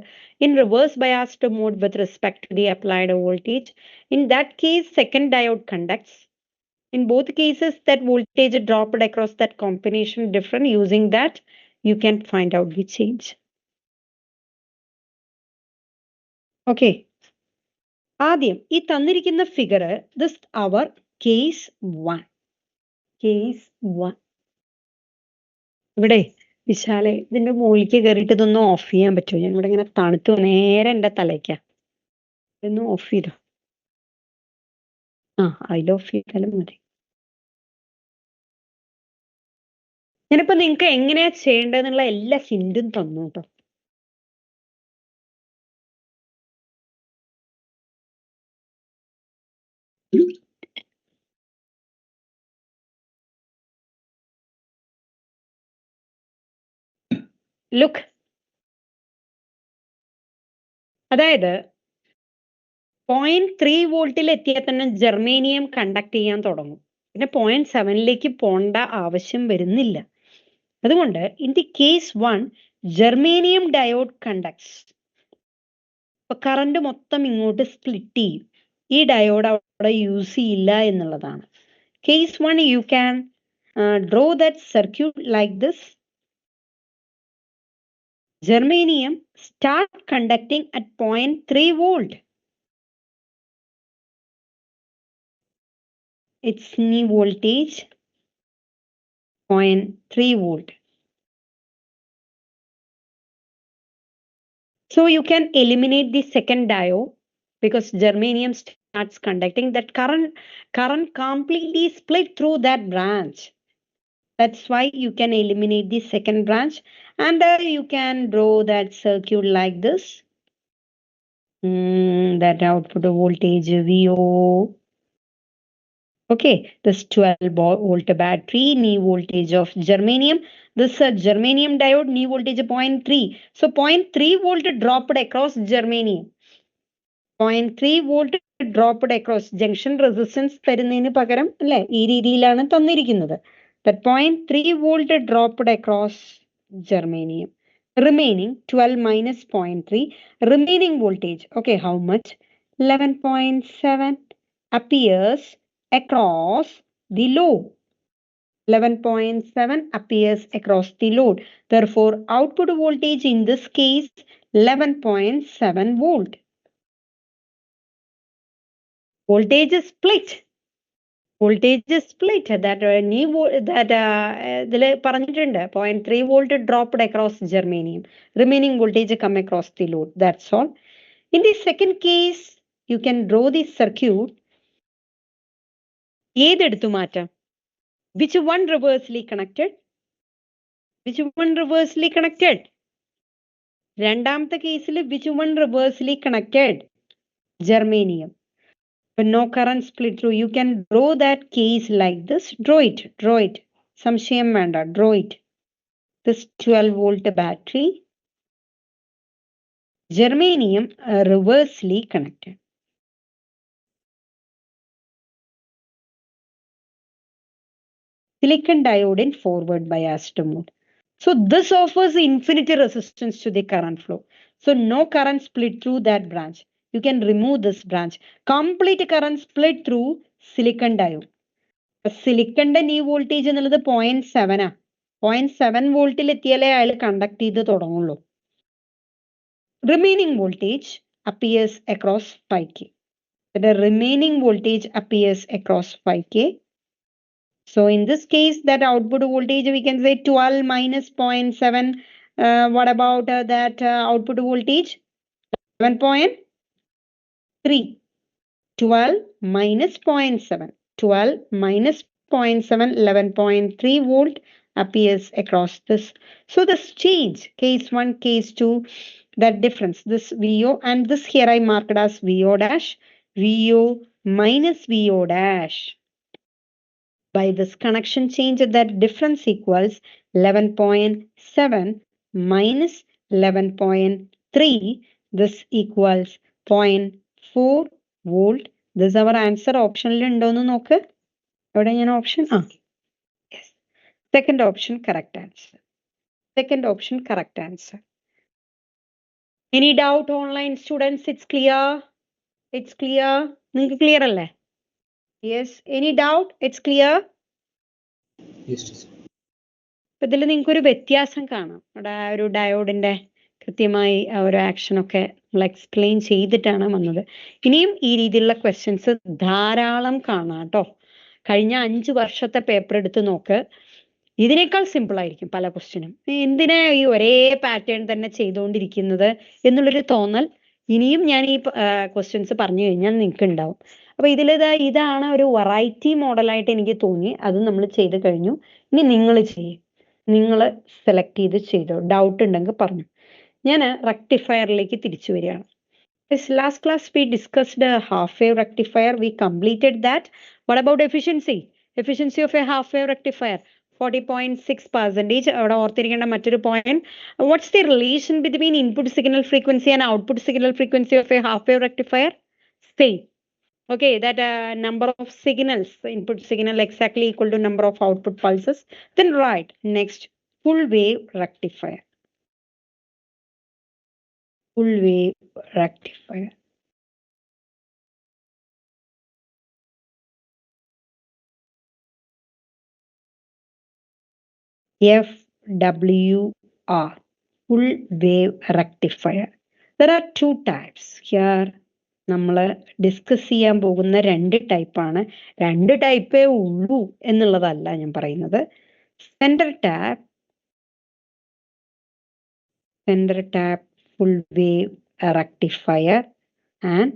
in reverse biased mode with respect to the applied voltage. In that case, second diode conducts. In both cases, that voltage dropped across that combination different. Using that, you can find out the change. Okay. ആദ്യം ഈ തന്നിരിക്കുന്ന figure this our case 1. Case 1. ഇവിടെ വിശാലെ ഇതിന്റെ മുകളിലേക്ക് കയറിയിട്ട് ഇതൊന്ന് of ചെയ്യാൻ പറ്റുമോ? ഞാൻ ഇവിടെ ഇങ്ങനെ തണുത്തു നേരെ എന്റെ തലയ്ക്ക. ഇതൊന്ന് ഓഫ് ചെയ്തോ. അതിൽ ഓഫ് ചെയ്താലും മതി. ഞാനിപ്പോ നിങ്ങൾക്ക് എങ്ങനെയാ ചെയ്യേണ്ടതെന്നുള്ള എല്ലാ ഹിന്റും തന്നു കേട്ടോ. ലുക്ക്, അതായത് 0.3 വോൾട്ടിൽ എത്തിയാൽ തന്നെ ജെർമേനിയം കണ്ടക്ട് ചെയ്യാൻ തുടങ്ങും. പിന്നെ 0.7ലേക്ക് പോണ്ട ആവശ്യം വരുന്നില്ല. അതുകൊണ്ട് in the case 1 germanium diode conducts. അപ്പൊ കറണ്ട് മൊത്തം ഇങ്ങോട്ട് സ്പ്ലിറ്റ് ചെയ്യും. ഈ ഡയോഡ് അവിടെ യൂസ് ചെയ്യില്ല എന്നുള്ളതാണ്. Case 1 you can draw that circuit like this. Germanium start conducting at 0.3 volt. Its new voltage 0.3 volt. So you can eliminate the second diode because germanium starts conducting. That current completely split through that branch. That's why you can eliminate the second branch, and you can draw that circuit like this. That output voltage VO. Okay, this 12 volt battery, knee voltage of germanium. This germanium diode, knee voltage 0.3. So 0.3 volt dropped across germanium. 0.3 volt dropped across junction resistance തരുന്നതിന് പകരം അല്ലെ ഈ രീതിയിലാണ് തന്നിരിക്കുന്നത്. That 0.3 volt dropped across germanium. Remaining 12 minus 0.3. Remaining voltage. Okay, how much? 11.7. appears across the load. 11.7 appears across the load. Therefore, output voltage in this case 11.7 volt. Voltage is split. Voltage is split. That ഇതിൽ പറഞ്ഞിട്ടുണ്ട് 0.3 volt dropped across germanium. Remaining voltage come across the load. That's all. In the second case, you can draw the circuit. ഏതെടുത്തു മാറ്റാം? Which one reversely connected? Which one reversely connected? രണ്ടാമത്തെ കേസിൽ which one reversely connected? Germanium. But no current split through. You can draw that case like this. Draw it. സംശയം വേണ്ട. Draw it. This 12 volt battery. Germanium reversely connected. Silicon diode in forward biased mode. So this offers infinity resistance to the current flow. So no current split through that branch. You can remove this branch. Complete current split through silicon diode. സിലിക്കന്റെ knee voltage എന്നുള്ളത് 0.7 ആ. 0.7 വോൾട്ടിൽ എത്തിയാലേ അയാൾ conduct ചെയ്ത് തുടങ്ങുള്ളൂ. Remaining voltage appears across 5K. The remaining voltage appears across 5K. So in this case, that output voltage we can say 12 minus 0.7. What about that output voltage? 11.3. 12 minus 0.7. 12 minus 0.7, 11.3 volt appears across this. So this change, case 1, case 2, that difference, this VO and this here I marked as VO dash, VO minus VO dash. By this connection change, that difference equals 11.7 minus 11.3. This equals 0.4 volt. This is our answer. Option ഉണ്ടോന്ന് നോക്ക്. എവിടെ ഞാൻ option yes. Second option correct answer. Second option correct answer. Any doubt online students? It's clear. It's clear. നിങ്ങൾക്ക് clear അല്ലേ? Yes. Any doubt? It's clear.
Yes.
ഇതിൽ നിങ്ങൾക്ക് ഒരു വ്യത്യാസം കാണാം. അവിടെ ഒരു ഡയോഡിന്റെ കൃത്യമായി ഒരു ആക്ഷൻ ഒക്കെ നമ്മൾ എക്സ്പ്ലെയിൻ ചെയ്തിട്ടാണ് വന്നത്. ഇനിയും ഈ രീതിയിലുള്ള ക്വസ്റ്റ്യൻസ് ധാരാളം കാണാം കേട്ടോ. കഴിഞ്ഞ 5 വർഷത്തെ പേപ്പർ എടുത്ത് നോക്ക്. ഇതിനേക്കാൾ സിമ്പിൾ ആയിരിക്കും പല ക്വസ്റ്റ്യനും. എന്തിനാ ഈ ഒരേ പാറ്റേൺ തന്നെ ചെയ്തുകൊണ്ടിരിക്കുന്നത് എന്നുള്ളൊരു തോന്നൽ ഇനിയും ഞാൻ ഈ ക്വസ്റ്റ്യൻസ് പറഞ്ഞു കഴിഞ്ഞാൽ നിങ്ങൾക്ക് ഉണ്ടാവും. അപ്പൊ ഇതാണ് ഒരു വെറൈറ്റി മോഡലായിട്ട് എനിക്ക് തോന്നി. അത് നമ്മൾ ചെയ്ത് കഴിഞ്ഞു. ഇനി നിങ്ങൾ ചെയ്യും. നിങ്ങൾ സെലക്ട് ചെയ്ത് ചെയ്തോ. ഡൗട്ട് ഉണ്ടെങ്കിൽ പറഞ്ഞു. ഞാൻ റെക്ടിഫയറിലേക്ക് തിരിച്ചു വരികയാണ്. This last class we discussed a half wave rectifier. We completed that. What about efficiency? Efficiency of a half wave rectifier 40.6%. അവിടെ ഓർത്തിരിക്കേണ്ട മറ്റൊരു point, what's the relation between input signal frequency and output signal frequency of a half wave rectifier? Same. Okay, that number of signals, input signal exactly equal to number of output pulses. Then right, next, full wave rectifier. Full wave rectifier. FWR, full wave rectifier. There are 2 types. Here നമ്മൾ discuss ചെയ്യാൻ പോകുന്ന 2 ടൈപ്പാണ്. 2 ടൈപ്പേ ഉള്ളൂ എന്നുള്ളതല്ല ഞാൻ പറയുന്നത്. Centre tap full wave rectifier, and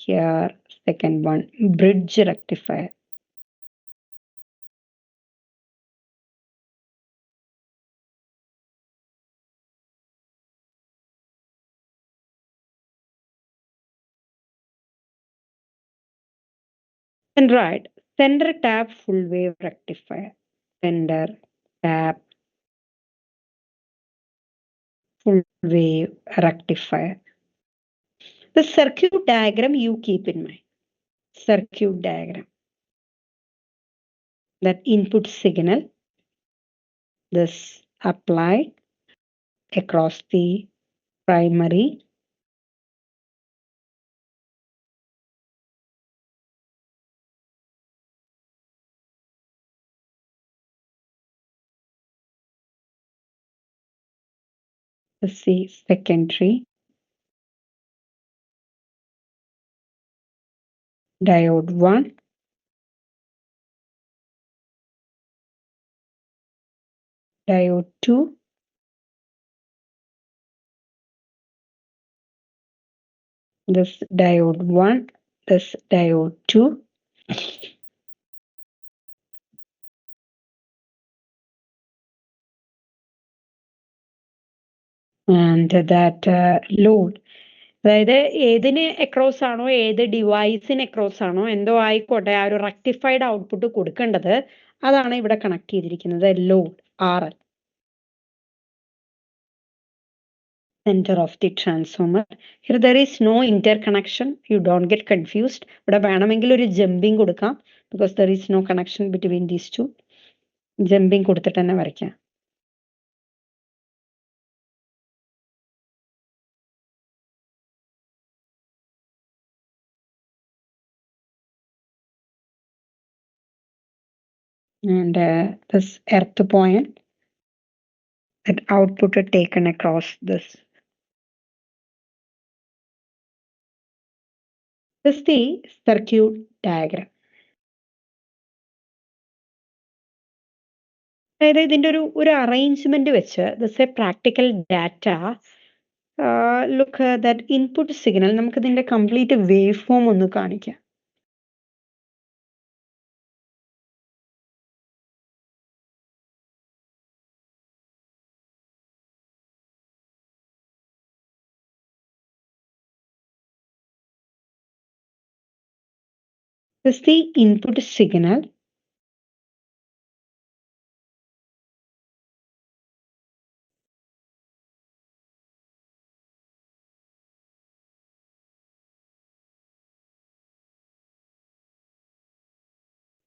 here second one, bridge rectifier. And right, center tap full wave rectifier. Center tap full wave rectifier. The circuit diagram you keep in mind. Circuit diagram. That input signal, this applied across the primary, Let's see, secondary. Diode 1. Diode 2. This diode 1. This diode 2. And that load. അതായത് ഏതിന് across ആണോ ഏത് ഡിവൈസിന് across ആണോ എന്തോ ആയിക്കോട്ടെ ആ ഒരു rectified output കൊടുക്കേണ്ടത് അതാണ് ഇവിടെ കണക്ട് ചെയ്തിരിക്കുന്നത് load RL. Center of the transformer. Here there is no interconnection. You don't get confused. ഇവിടെ വേണമെങ്കിൽ ഒരു ജമ്പിങ് കൊടുക്കാം because there is no connection between these two. Jumping കൊടുത്തിട്ട് തന്നെ വരയ്ക്കാം. And this earth point, that output are taken across this. This is the circuit diagram. അതായത് ഇതിന്റെ ഒരു അറേഞ്ച്മെന്റ് വെച്ച് this A practical data look that input signal നമുക്ക് ഇതിന്റെ complete wave form ഒന്ന് കാണിക്കാം. This is the input signal.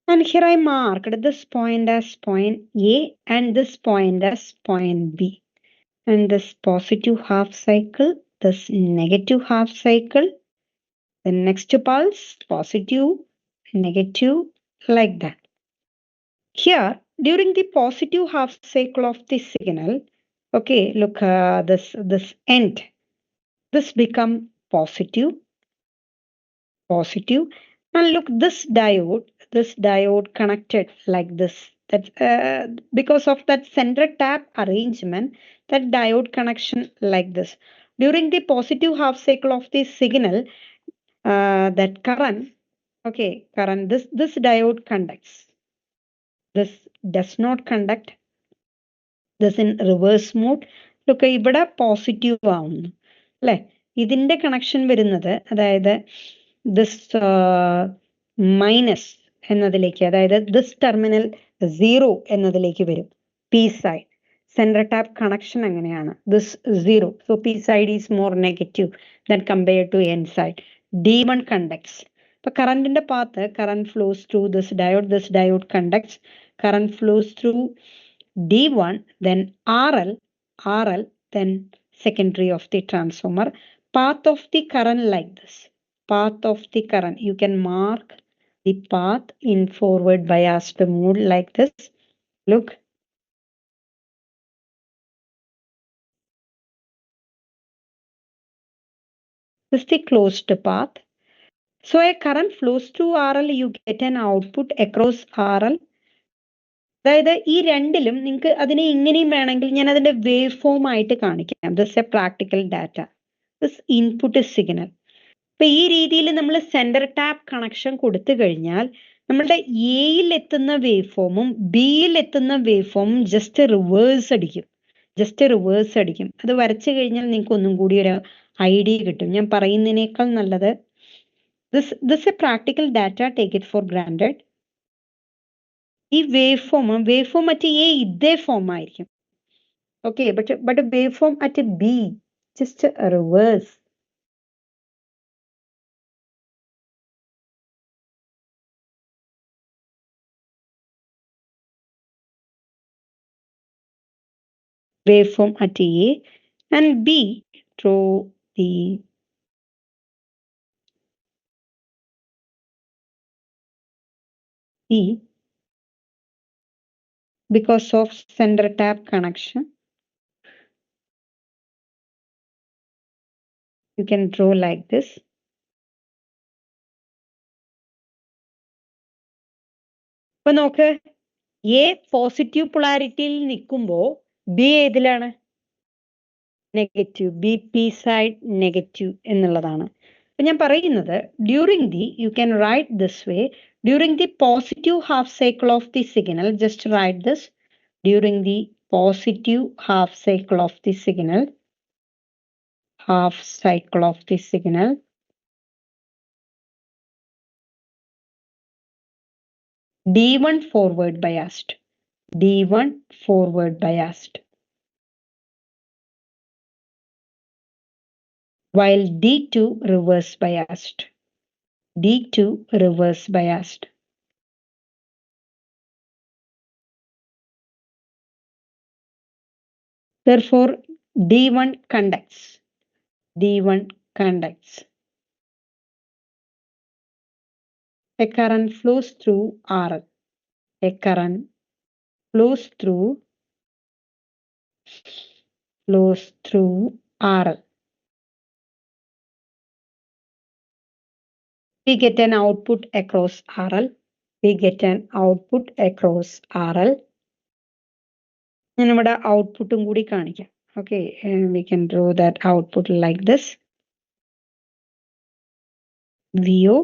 And here I marked this point as point A and this point as point B. And this positive half cycle, this negative half cycle, the next pulse, positive, negative, like that. Here, during the positive half cycle of the signal, okay, look, this end, this become positive, positive, and look, this diode connected like this. That because of that center tap arrangement, that diode connection like this. During the positive half cycle of the signal, that current, okay, current, this diode conducts. This does not conduct. This in reverse mode. Look, ഇവിടെ positive ആവുന്നു അല്ലെ. ഇതിന്റെ connection വരുന്നത് അതായത് this minus എന്നതിലേക്ക്, അതായത് this terminal 0 എന്നതിലേക്ക് വരും. P side central tap connection അങ്ങനെയാണ്. This 0, so P side is more negative than compared to N side. D1 conducts. ഇപ്പൊ കറന്റിന്റെ path, current flows through this diode conducts, current flows through D1, then RL, then secondary of the transformer. Path of the current like this. Path of the current. You can mark the path in forward biased mode like this. Look. This is the closed path. So a current flows through RL, you get an output across RL. അതായത് ഈ രണ്ടിലും നിങ്ങൾക്ക് അതിനെ ഇങ്ങനെയും വേണമെങ്കിൽ ഞാൻ അതിന്റെ wave form ആയിട്ട് കാണിക്കാം. This A practical data, this input signal. അപ്പൊ ഈ രീതിയിൽ നമ്മൾ സെന്റർ ടാപ്പ് കണക്ഷൻ കൊടുത്തു കഴിഞ്ഞാൽ നമ്മളുടെ എയിൽ എത്തുന്ന വേവ് ഫോമും ബിയിൽ എത്തുന്ന വേവ് ഫോമും ജസ്റ്റ് റിവേഴ്സ് അടിക്കും. അത് വരച്ചു കഴിഞ്ഞാൽ നിങ്ങൾക്ക് ഒന്നും കൂടി ഒരു ഐഡിയ കിട്ടും. ഞാൻ പറയുന്നതിനേക്കാൾ നല്ലത് this A practical data, take it for granted. ഈ വേവ് ഫോം അറ്റ് എ ഇതേ ഫോം ആയിരിക്കും. Okay, but wave form at B just reverse. Waveform at A and B through the B because of center tap connection. You can draw like this. ഇപ്പൊ നോക്ക്, A positive പൊളാരിറ്റിയിൽ നിൽക്കുമ്പോൾ B ഏതിലാണ്? Negative. B P side negative എന്നുള്ളതാണ്. അപ്പൊ ഞാൻ പറയുന്നത് during the, you can write this way, during the positive half cycle of the signal, just write this, during the positive half cycle of the signal, half cycle of the signal, D1 forward biased, D1 forward biased, while D2 reverse biased, D2 reverse biased. Therefore, D1 conducts, D1 conducts. A current flows through RL. A current flows through RL. We get an output across RL. We get an output across RL. ഞാൻ ഇവിടെ ഔട്ട്പുട്ടും കൂടി കാണിക്കാം. Okay, we can draw that output like this. VO.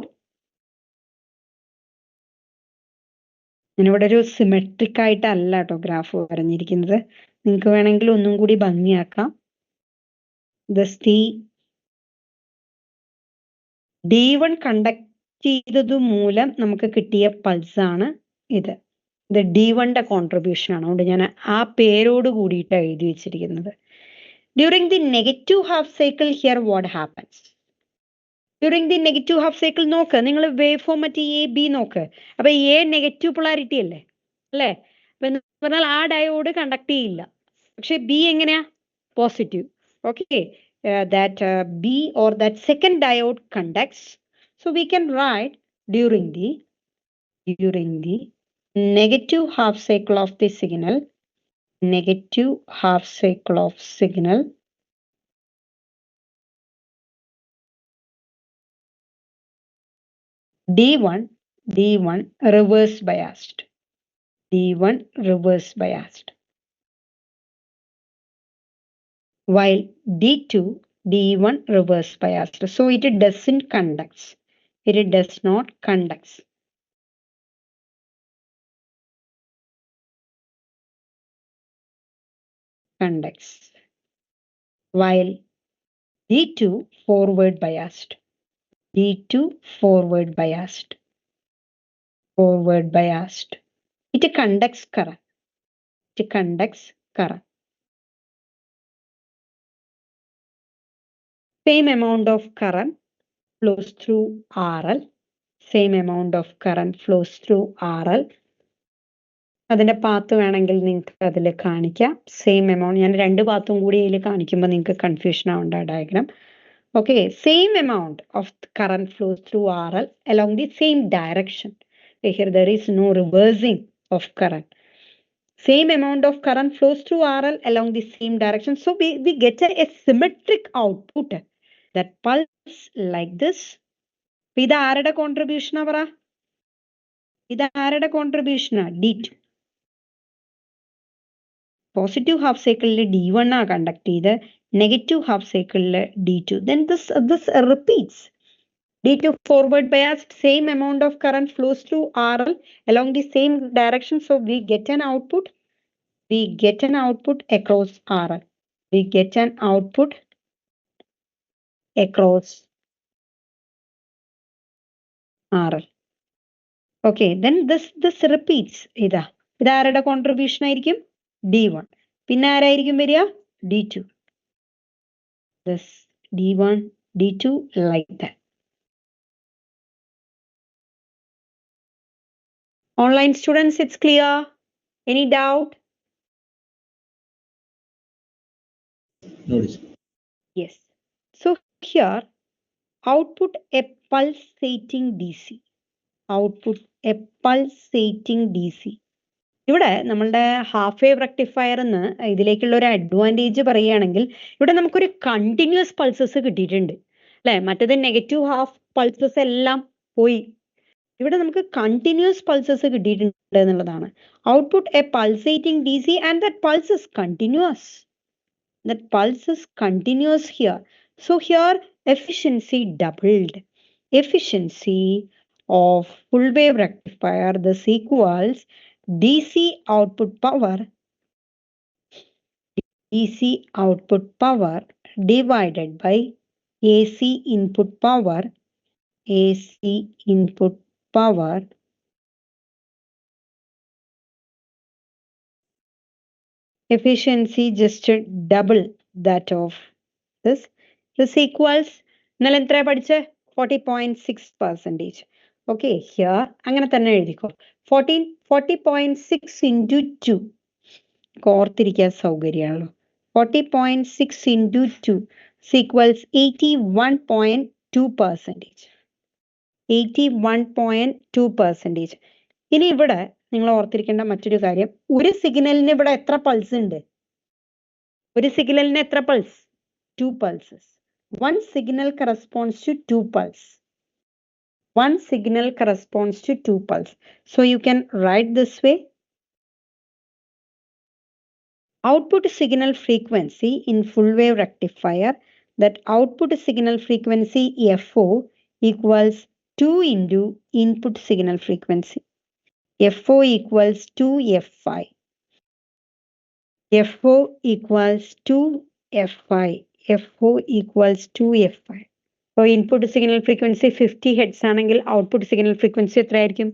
ഞാനിവിടെ ഒരു symmetric ആയിട്ടല്ല കേട്ടോ graph വരഞ്ഞിരിക്കുന്നത്. നിങ്ങൾക്ക് വേണമെങ്കിൽ ഒന്നും കൂടി ഭംഗിയാക്കാം. D1 കണ്ടക്ട് ചെയ്തത് മൂലം നമുക്ക് കിട്ടിയ പൾസ് ആണ് ഇത്. ഇത് D1ന്റെ കോൺട്രിബ്യൂഷൻ ആണ്. അതുകൊണ്ട് ഞാൻ ആ പേരോട് കൂടിയിട്ട് എഴുതി വെച്ചിരിക്കുന്നത്. During the negative half cycle here what happens? During the negative half cycle നോക്ക്, നിങ്ങൾ വേവ് ഫോം മറ്റേ എ ബി നോക്ക്. അപ്പൊ എ നെഗറ്റീവ് പൊളാരിറ്റി അല്ലേ, അല്ലേ? അപ്പൊ എന്ന് പറഞ്ഞാൽ ആ ഡയോഡ് കണ്ടക്ട് ചെയ്യില്ല. പക്ഷെ ബി എങ്ങനെയാ? Positive. Okay, that B or that second diode conducts. So we can write during the negative half cycle of the signal, negative half cycle of signal, D1 reverse biased, D1 reverse biased, while D1 reverse biased. So it doesn't conducts. It does not conducts. Conducts. While D2 forward biased. D2 forward biased. Forward biased. It conducts current. It conducts current. Same amount of current flows through RL. Same amount of current flows through RL. അതിന്റെ path വേണമെങ്കിൽ നിങ്ങൾക്ക് അതിൽ കാണിക്കാം. Same amount, ഞാൻ രണ്ട് പാത്തും കൂടി അതിൽ കാണിക്കുമ്പോൾ നിങ്ങൾക്ക് കൺഫ്യൂഷൻ ആവേണ്ട diagram. Okay, same amount of current flows through RL along the same direction. Here there is no reversing of current. Same amount of current flows through RL along the same direction. So we get a symmetric output. That pulse like this. ഇത് ആരുടെ കോൺട്രിബ്യൂഷനാ പറ? ഇത് ആരുടെ കോൺട്രിബ്യൂഷനാ? D2. Positive half സൈക്കിളിൽ D1 ആ conduct ചെയ്ത്, negative half സൈക്കിളിൽ D2. Then this repeats. D2 forward biased, same amount of current flows through RL along the same direction. So we get an output. We get an output across RL. We get an output across RL. Okay, then this repeats. ഇതാരുടെ contribution ആയിരിക്കും? D1. പിന്നെ ആരായിരിക്കും വരിക? D2. This D1, D2 like that. Online students, it's clear? Any doubt?
No.
Yes. So here, output a pulsating DC. Output a pulsating DC. ഇവിടെ നമ്മളുടെ half wave rectifier എന്ന് ഇതിലേക്കുള്ള ഒരു അഡ്വാൻറ്റേജ് പറയുകയാണെങ്കിൽ ഇവിടെ നമുക്കൊരു കണ്ടിന്യൂസ് പൾസസ് കിട്ടിയിട്ടുണ്ട്. അല്ലെ? മറ്റേത് നെഗറ്റീവ് ഹാഫ് പൾസസ് എല്ലാം പോയി. ഇവിടെ നമുക്ക് കണ്ടിന്യൂസ് പൾസസ് കിട്ടിയിട്ടുണ്ട് എന്നുള്ളതാണ്. Output A pulsating D C and that pulse is continuous. That pulse is continuous here. So here efficiency doubled. Efficiency of full wave rectifier, this equals DC output power divided by AC input power efficiency just double that of this. This equals എന്നാൽ എത്ര പഠിച്ച 40.6%. Okay, here അങ്ങനെ തന്നെ എഴുതിക്കോ. 40.6 into 2 ഓർത്തിരിക്കാൻ സൗകര്യമാണല്ലോ. 40.6 into 2 equals 81.2%. 81.2%. ഇനി ഇവിടെ നിങ്ങൾ ഓർത്തിരിക്കേണ്ട മറ്റൊരു കാര്യം, ഒരു സിഗ്നലിന് ഇവിടെ എത്ര പൾസ് ഉണ്ട്? ഒരു സിഗ്നലിന് എത്ര pulse? 2 pulses. One signal corresponds to 2 pulse. One signal corresponds to 2 pulse. So you can write this way. Output signal frequency in full wave rectifier, that output signal frequency FO equals 2 into input signal frequency. FO equals 2Fi. FO equals 2Fi. FO equals 2Fi. So input signal frequency 50 Hz ആണെങ്കിൽ output signal frequency എത്രയായിരിക്കും?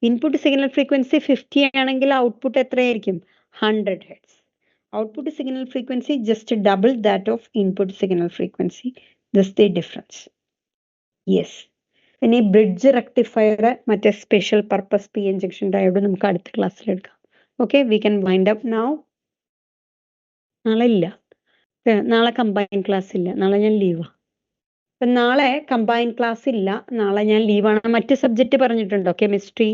Input signal frequency 50 ആണെങ്കിൽ output എത്രയായിരിക്കും? 100 Hz. Output signal frequency just double that of input signal frequency. This is the difference. Yes. ഇനി bridge rectifier മറ്റേ special purpose P N junction diode നമുക്ക് അടുത്ത ക്ലാസ്സിൽ എടുക്കാം. Okay, we can wind up now. നാളെ ഇല്ല, നാളെ കമ്പൈൻ ക്ലാസ് ഇല്ല, നാളെ ഞാൻ ലീവാ. അപ്പം നാളെ കമ്പൈൻ ക്ലാസ് ഇല്ല, നാളെ ഞാൻ ലീവാണ്. മറ്റ് സബ്ജക്റ്റ് പറഞ്ഞിട്ടുണ്ടോ? കെമിസ്ട്രി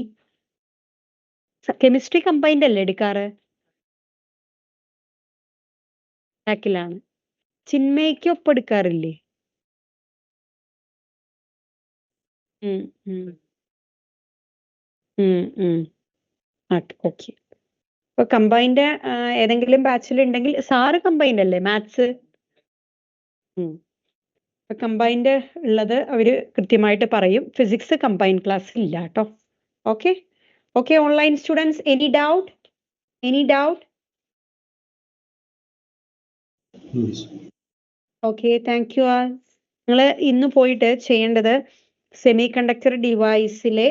കമ്പൈൻഡ് അല്ലേ എടുക്കാറ്? ബാക്കിലാണ്. ചിന്മയ്ക്കൊപ്പം എടുക്കാറില്ലേ? ഓക്കെ. അപ്പൊ കമ്പൈൻഡ് ഏതെങ്കിലും ബാച്ചിൽ ഉണ്ടെങ്കിൽ, സാറ് കമ്പൈൻഡ് അല്ലേ മാത്സ്? കമ്പൈൻഡ് ഉള്ളത് അവര് കൃത്യമായിട്ട് പറയും. ഫിസിക്സ് കമ്പൈൻ ക്ലാസ് ഇല്ല കേട്ടോ. Okay okay, online students, any doubt? Okay, thank you all. നിങ്ങൾ ഇന്ന് പോയിട്ട് ചെയ്യേണ്ടത് സെമി കണ്ടക്ടർ ഡിവൈസിലെ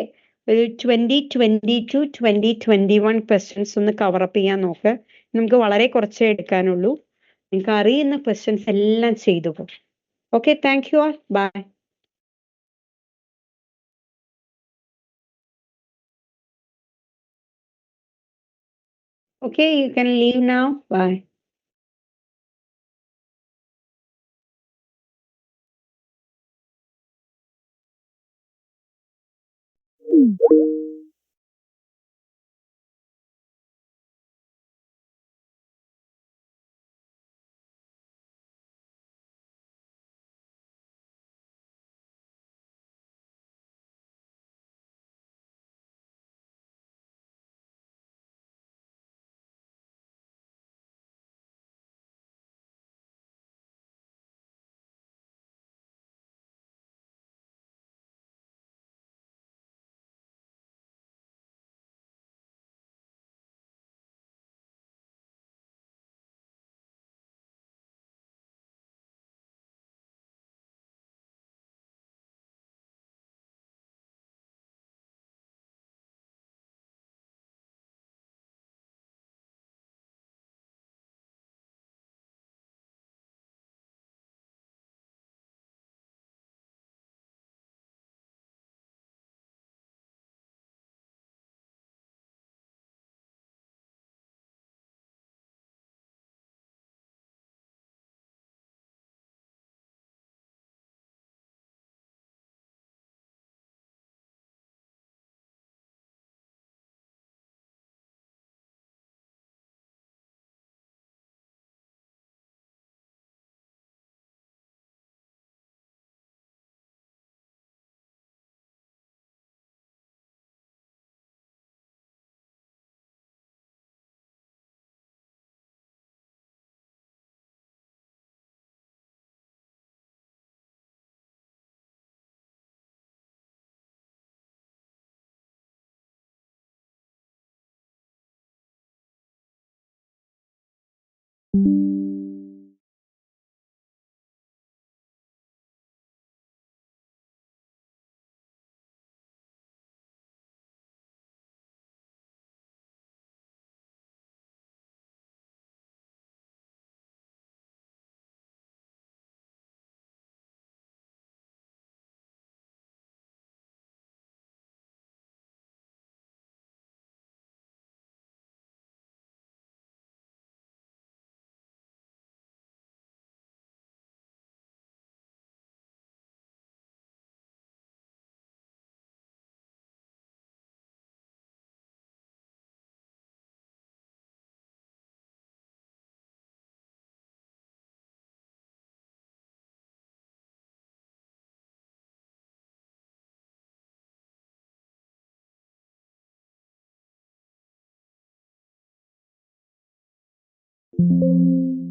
ഒരു 2022 2021 ക്വസ്റ്റ്യൻസ് ഒന്ന് കവറപ്പ് ചെയ്യാൻ നോക്ക്. നമുക്ക് വളരെ കുറച്ചേ എടുക്കാനുള്ളൂ. നിങ്ങൾക്ക് അറിയുന്ന ക്വസ്റ്റ്യൻസ് എല്ലാം ചെയ്തു പോകും. Okay, thank you all. Bye. Okay, you can leave now. Bye. Thank you.